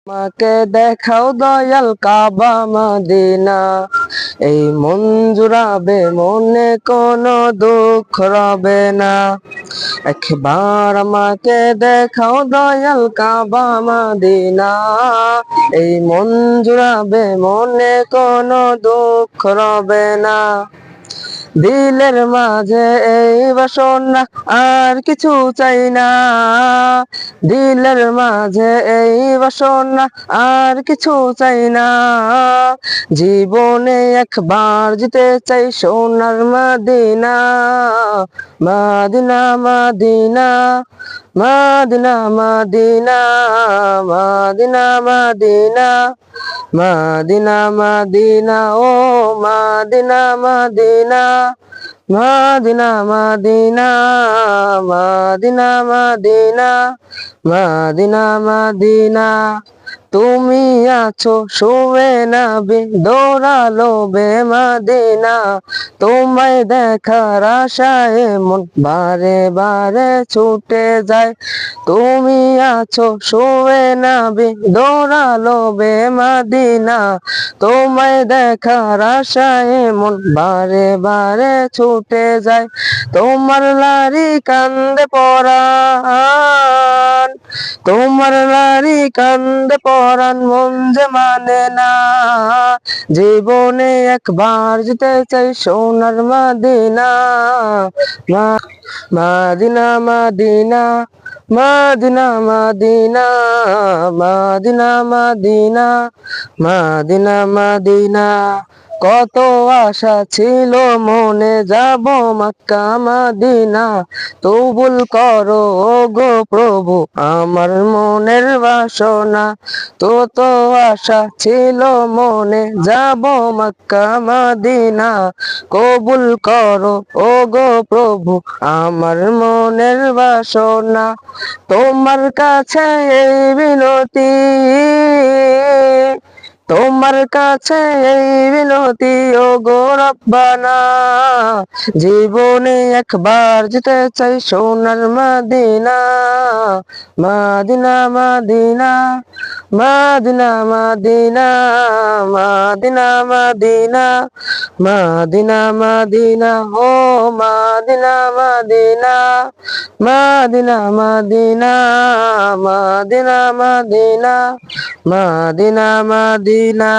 আমাকে দেখাও দয়াল কাবা মদিনা, এই মন জুড়াবে মনে কোনো দুঃখ রবে না। একবার আমাকে দেখাও দয়াল কাবা মদিনা, এই মন জুড়াবে মনে কোনো দুঃখ রবে না। দিলের মাঝে এই বাসনা আর কিছু চাই না, দিলের মাঝে এই বাসনা আর কিছু চাই না। জীবনে একবার যেতে চাই সোনার Medina, Medina Medina Medina Medina Medina Medina Medina Medina ও Medina Medina Medina Medina Medina Medina Medina Medina. তুমি আছো শুয়ে নবী দৌড়ালো বে মদিনা, তোমায় দেখার আশায় মন বারে বারে ছুটে যায়। তুমি আছো শুয়ে নবী দৌড়ালো বে মদিনা, তোমায় দেখার আশায় মন বারে বারে ছুটে যায়। তোমার লারি কান্দে পরাণ, তোমার লারি কান্দে পরাণ, মন যে মানে না। জীবনে একবার যেতে চাই সোনার Medina, Medina Medina Medina Medina Medina Medina Medina Madina. কত আশা ছিল মনে যাব মক্কা মদিনা, কবুল করো গো প্রভু আমার মনের বাসনা। কত আশা ছিল মনে যাব মক্কা মদিনা, কবুল করো ও গো প্রভু আমার মনের বাসনা। তোমার কাছে এই বিনতি, তোমার কাছে এই বিনতি ও গো রব্বানা। জীবনে একবার যেতে চাই সোনার Medina, Medina Medina Medina Medina Medina Medina Medina Medina ও Medina Medina Medina Medina Medina Medina Medina Medina.